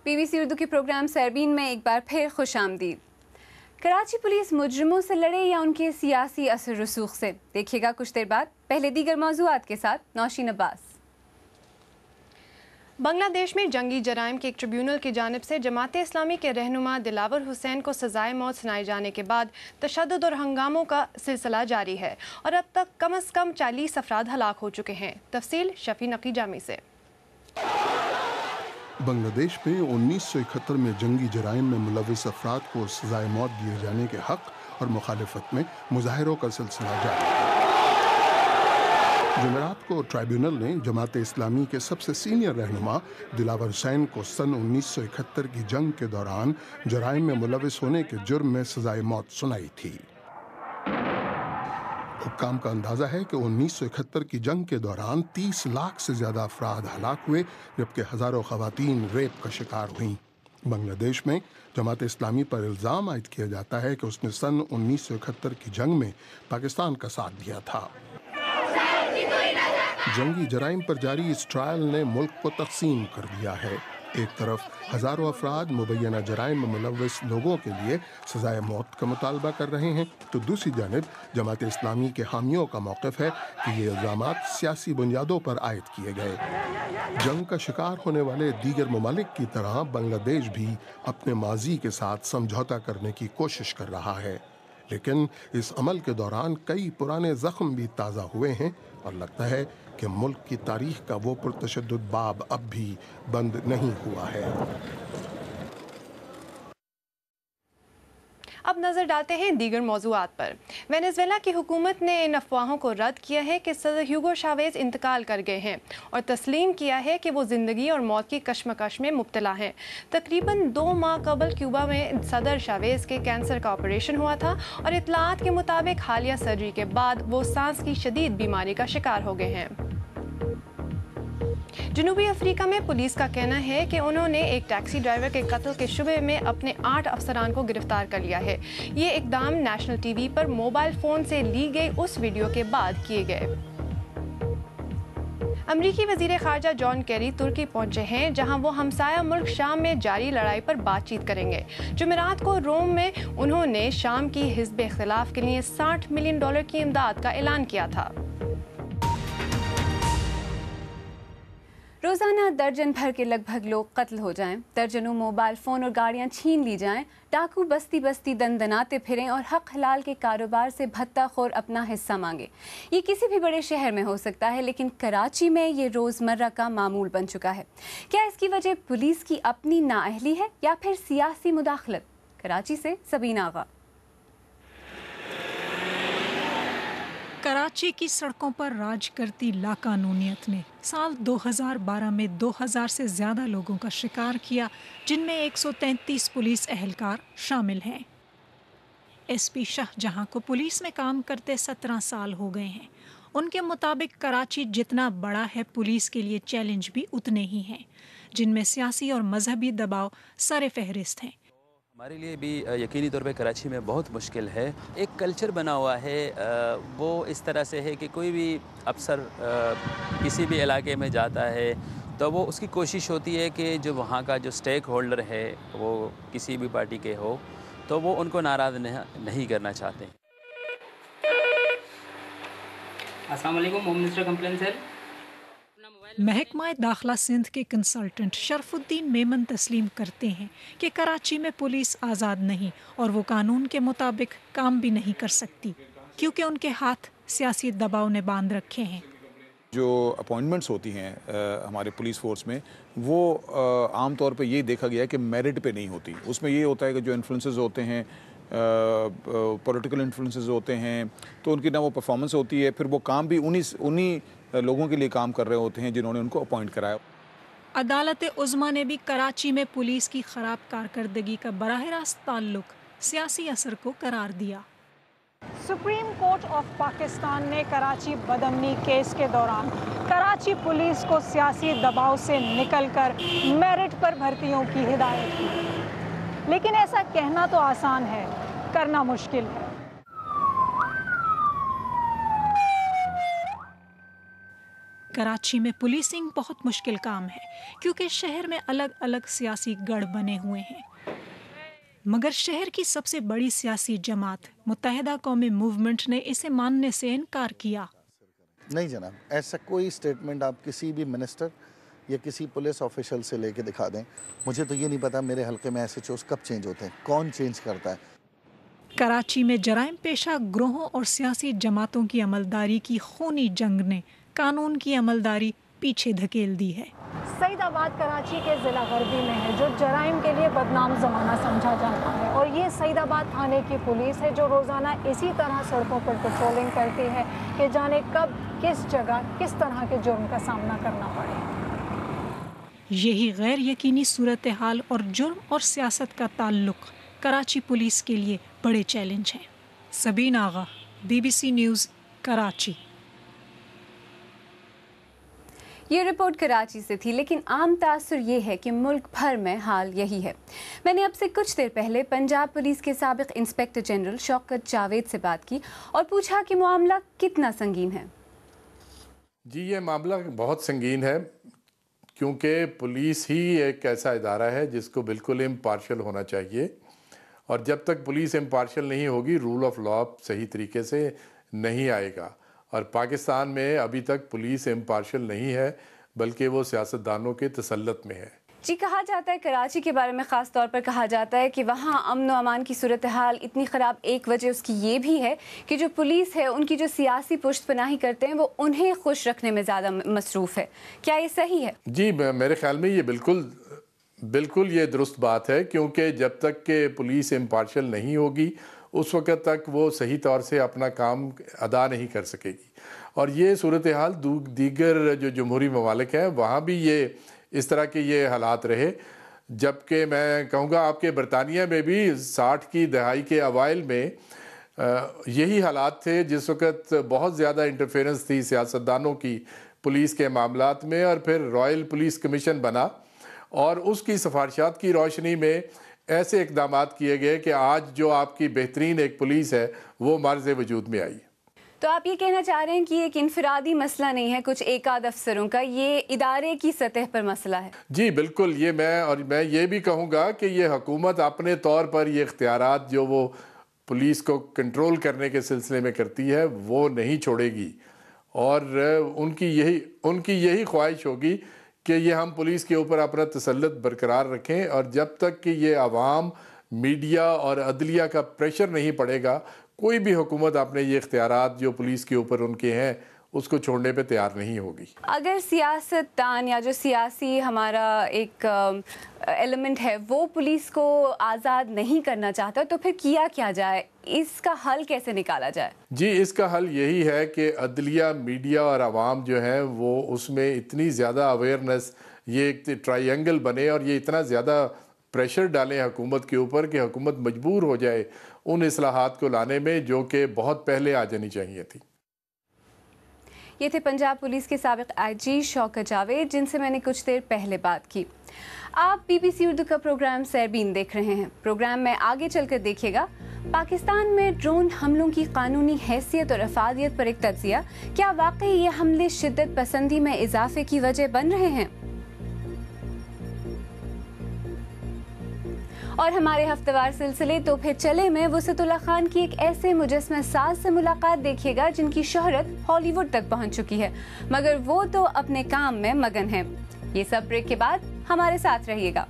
BBC Urdu کے programme سربین میں ایک بار پھر خوش آمدید۔ کراچی پولیس مجرموں سے لڑے یا ان کے سیاسی اثر رسوخ سے؟ دیکھیے گا کچھ دیر بعد۔ پہلے دیگر موضوعات کے ساتھ نوشین عباس۔ بنگلہ دیش میں جنگی جرائم کے ایک ٹریبیونل کی جانب سے جماعت اسلامی کے رہنما دلاور حسین کو سزائے موت سنائے جانے کے بعد تشدد اور ہنگاموں کا سلسلہ جاری ہے اور اب تک کم از کم 40 افراد ہلاک ہو چکے ہیں۔ تفصیل شفیع نقی جامی سے۔ بنگلہ دیش میں 1971 میں جنگی جرائم میں ملوث افراد کو سزائے موت دیے جانے کے حق اور مخالفت میں مظاہروں کا سلسلہ جاری ہے۔ جمعرات کو ٹرائیبیونل نے جماعت اسلامی کے سب سے سینئر رہنما دلاور حسین کو سن 1971 کی جنگ کے دوران جرائم میں ملوث ہونے کے جرم میں سزائے موت سنائی تھی۔ حکام کا اندازہ ہے کہ 1971 کی جنگ کے دوران 30 لاکھ سے زیادہ افراد ہلاک ہوئے، جبکہ ہزاروں خواتین ریپ کا شکار ہوئیں۔ بنگلہ دیش میں جماعت اسلامی پر الزام عائد کیا جاتا ہے کہ اس نے سن 1971 کی جنگ میں پاکستان کا ساتھ دیا تھا۔ جنگی جرائم پر جاری اس ٹرائل نے ملک کو تقسیم کر دیا ہے۔ ایک طرف ہزاروں افراد مبینہ جرائم میں ملوث لوگوں کے لیے سزائے موت کا مطالبہ کر رہے ہیں، تو دوسری جانب جماعت اسلامی کے حامیوں کا موقف ہے کہ یہ الزامات سیاسی بنیادوں پر عائد کیے گئے۔ جنگ کا شکار ہونے والے دیگر ممالک کی طرح بنگلہ دیش بھی اپنے ماضی کے ساتھ سمجھوتا کرنے کی کوشش کر رہا ہے، لیکن اس عمل کے دوران کئی پرانے زخم بھی تازہ ہوئے ہیں اور لگتا ہے کہ ملک کی تاریخ کا وہ پرتشدد باب اب بھی بند نہیں ہوا ہے۔ اب نظر ڈالتے ہیں دیگر موضوعات پر۔ وینزویلا کی حکومت نے ان افواہوں کو رد کیا ہے کہ صدر ہیوگو شاویز انتقال کر گئے ہیں اور تسلیم کیا ہے کہ وہ زندگی اور موت کی کشمکش میں مبتلا ہیں۔ تقریباً 2 ماہ قبل کیوبا میں صدر شاویز کے کینسر کا آپریشن ہوا تھا اور اطلاعات کے مطابق حالیہ سرجری کے بعد وہ سانس کی شدید بیماری کا شکار ہو گئے ہیں۔ جنوبی افریقہ میں پولیس کا کہنا ہے کہ انہوں نے ایک ٹیکسی ڈرائیور کے قتل کے شبہ میں اپنے 8 افسران کو گرفتار کر لیا ہے۔ یہ اقدام نیشنل ٹی وی پر موبائل فون سے لی گئی اس ویڈیو کے بعد کیے گئے۔ امریکی وزیر خارجہ جان کیری ترکی پہنچے ہیں، جہاں وہ ہمسایہ ملک شام میں جاری لڑائی پر بات چیت کریں گے۔ جمعرات کو روم میں انہوں نے شام کی حزب اختلاف کے لیے $60 ملین کی امداد کا اعلان کیا تھا۔ روزانہ درجن بھر کے لگ بھگ لوگ قتل ہو جائیں، درجنوں موبائل فون اور گاڑیاں چھین لی جائیں، ڈاکو بستی بستی دندناتے پھریں اور حق حلال کے کاروبار سے بھتہ خور اپنا حصہ مانگے۔ یہ کسی بھی بڑے شہر میں ہو سکتا ہے، لیکن کراچی میں یہ روزمرہ کا معمول بن چکا ہے۔ کیا اس کی وجہ پولیس کی اپنی نااہلی ہے یا پھر سیاسی مداخلت؟ کراچی سے سبینہ آغا۔ کراچی کی سڑکوں پر راج کرتی لاقانونیت نے سال 2012 میں 2000 سے زیادہ لوگوں کا شکار کیا، جن میں 133 پولیس اہلکار شامل ہیں۔ ایس پی شاہ جہاں کو پولیس میں کام کرتے 17 سال ہو گئے ہیں۔ ان کے مطابق کراچی جتنا بڑا ہے، پولیس کے لیے چیلنج بھی اتنے ہی ہیں، جن میں سیاسی اور مذہبی دباؤ سر فہرست ہیں۔ ہمارے لیے بھی یقینی طور پہ کراچی میں بہت مشکل ہے۔ ایک کلچر بنا ہوا ہے، وہ اس طرح سے ہے کہ کوئی بھی افسر کسی بھی علاقے میں جاتا ہے تو وہ اس کی کوشش ہوتی ہے کہ جو وہاں کا جو سٹیک ہولڈر ہے وہ کسی بھی پارٹی کے ہو تو وہ ان کو ناراض نہیں کرنا چاہتے۔ السلام علیکم، ہوم منسٹر کمپلین سیل۔ محکمہ داخلہ سندھ کے کنسلٹنٹ شرف الدین میمن تسلیم کرتے ہیں کہ کراچی میں پولیس آزاد نہیں اور وہ قانون کے مطابق کام بھی نہیں کر سکتی، کیونکہ ان کے ہاتھ سیاسی دباؤ نے باندھ رکھے ہیں۔ جو اپوائنٹمنٹس ہوتی ہیں ہمارے پولیس فورس میں، وہ عام طور پہ یہ دیکھا گیا ہے کہ میرٹ پہ نہیں ہوتی۔ اس میں یہ ہوتا ہے کہ جو انفلوئنسز ہوتے ہیں، پولیٹیکل انفلوئنسز ہوتے ہیں، تو ان کی نہ وہ پرفارمنس ہوتی ہے، پھر وہ کام بھی انہی لوگوں کے لیے کام کر رہے ہوتے ہیں جنہوں نے ان کو اپوائنٹ کرایا۔ عدالت عظمیٰ نے بھی کراچی میں پولیس کی خراب کارکردگی کا براہ راست تعلق سیاسی اثر کو قرار دیا۔ سپریم کورٹ آف پاکستان نے کراچی بدامنی کیس کے دوران کراچی پولیس کو سیاسی دباؤ سے نکل کر میرٹ پر بھرتیوں کی ہدایت کی، لیکن ایسا کہنا تو آسان ہے، کرنا مشکل ہے۔ کراچی میں پولیسنگ بہت مشکل کام ہے کیونکہ شہر میں الگ الگ سیاسی گڑھ بنے ہوئے ہیں، مگر شہر کی سب سے بڑی سیاسی جماعت متحدہ قومی موومنٹ نے اسے ماننے سے انکار کیا۔ نہیں جناب، ایسا کوئی سٹیٹمنٹ آپ کسی بھی منسٹر یا کسی پولیس آفیشل سے لے کے دکھا دیں، مجھے تو یہ نہیں پتا میرے حلقے میں ایسے چوز کب چینج ہوتے ہیں، کون چینج کرتا ہے۔ کراچی میں جرائم پیشہ گروہوں اور سیاسی جماعتوں کی عملداری کی خونی جنگ نے قانون کی عملداری پیچھے دھکیل دی ہے۔ سعید آباد کراچی کے ضلع غربی میں ہے جو جرائم کے لیے بدنام زمانہ سمجھا جاتا ہے، اور یہ سعید آباد تھانے کی پولیس ہے جو روزانہ اسی طرح سڑکوں پر پیٹرولنگ کرتی ہے کہ جانے کب کس جگہ کس طرح کے جرم کا سامنا کرنا پڑے۔ یہی غیر یقینی صورتحال اور جرم اور سیاست کا تعلق کراچی پولیس کے لیے بڑے چیلنج ہیں۔ سبین آغا، BBC نیوز، کراچی۔ یہ رپورٹ کراچی سے تھی، لیکن عام تاثر یہ ہے کہ ملک بھر میں حال یہی ہے۔ میں نے اب سے کچھ دیر پہلے پنجاب پولیس کے سابق انسپکٹر جنرل شوکت جاوید سے بات کی اور پوچھا کہ معاملہ کتنا سنگین ہے۔ جی، یہ معاملہ بہت سنگین ہے کیونکہ پولیس ہی ایک ایسا ادارہ ہے جس کو بالکل امپارشل ہونا چاہیے، اور جب تک پولیس امپارشل نہیں ہوگی رول آف لا صحیح طریقے سے نہیں آئے گا، اور پاکستان میں ابھی تک پولیس امپارشل نہیں ہے بلکہ وہ سیاستدانوں کے تسلط میں ہے۔ جی، کہا جاتا ہے کراچی کے بارے میں خاص طور پر کہا جاتا ہے کہ وہاں امن و امان کی صورتحال اتنی خراب، ایک وجہ اس کی یہ بھی ہے کہ جو پولیس ہے ان کی جو سیاسی پشت پناہی کرتے ہیں وہ انہیں خوش رکھنے میں زیادہ مصروف ہے۔ کیا یہ صحیح ہے؟ جی، میرے خیال میں یہ بالکل یہ درست بات ہے، کیونکہ جب تک کہ پولیس امپارشل نہیں ہوگی اس وقت تک وہ صحیح طور سے اپنا کام ادا نہیں کر سکے گی، اور یہ صورتحال دیگر جو جمہوری ممالک ہیں وہاں بھی یہ اس طرح کے یہ حالات رہے، جبکہ میں کہوں گا آپ کے برطانیہ میں بھی 60 کی دہائی کے اوائل میں یہی حالات تھے، جس وقت بہت زیادہ انٹرفیرنس تھی سیاستدانوں کی پولیس کے معاملات میں، اور پھر رائل پولیس کمیشن بنا اور اس کی سفارشات کی روشنی میں ایسے اقدامات کیے گئے کہ آج جو آپ کی بہترین ایک پولیس ہے وہ مرز وجود میں آئی۔ تو آپ یہ کہنا چاہ رہے ہیں کہ یہ ایک انفرادی مسئلہ نہیں ہے کچھ ایک آدھ افسروں کا، یہ ادارے کی سطح پر مسئلہ ہے؟ جی بالکل، یہ میں یہ بھی کہوں گا کہ یہ حکومت اپنے طور پر یہ اختیارات جو وہ پولیس کو کنٹرول کرنے کے سلسلے میں کرتی ہے وہ نہیں چھوڑے گی، اور ان کی یہی خواہش ہوگی کہ یہ ہم پولیس کے اوپر اپنا تسلط برقرار رکھیں، اور جب تک کہ یہ عوام، میڈیا اور عدلیہ کا پریشر نہیں پڑے گا کوئی بھی حکومت اپنے یہ اختیارات جو پولیس کے اوپر ان کے ہیں اس کو چھوڑنے پہ تیار نہیں ہوگی۔ اگر سیاست دان یا جو سیاسی ہمارا ایک ایلیمنٹ ہے وہ پولیس کو آزاد نہیں کرنا چاہتا تو پھر کیا جائے، اس کا حل کیسے نکالا جائے؟ جی، اس کا حل یہی ہے کہ عدلیہ، میڈیا اور عوام جو ہیں وہ اس میں اتنی زیادہ اویئرنس، یہ ایک ٹرائی اینگل بنے اور یہ اتنا زیادہ پریشر ڈالیں حکومت کے اوپر کہ حکومت مجبور ہو جائے ان اصلاحات کو لانے میں جو کہ بہت پہلے آ جانی چاہیے تھی۔ یہ تھے پنجاب پولیس کے سابق IG شوکت جاوید، جن سے میں نے کچھ دیر پہلے بات کی۔ آپ BBC اردو کا پروگرام سیربین دیکھ رہے ہیں۔ پروگرام میں آگے چل کر دیکھیے گا پاکستان میں ڈرون حملوں کی قانونی حیثیت اور افادیت پر ایک تجزیہ۔ کیا واقعی یہ حملے شدت پسندی میں اضافے کی وجہ بن رہے ہیں؟ اور ہمارے ہفتہ وار سلسلے تو پھر چلے میں وسعت اللہ خان کی ایک ایسے مجسمہ ساز سے ملاقات دیکھیے گا جن کی شہرت ہالی ووڈ تک پہنچ چکی ہے، مگر وہ تو اپنے کام میں مگن ہیں۔ یہ سب بریک کے بعد ہمارے ساتھ رہیے گا۔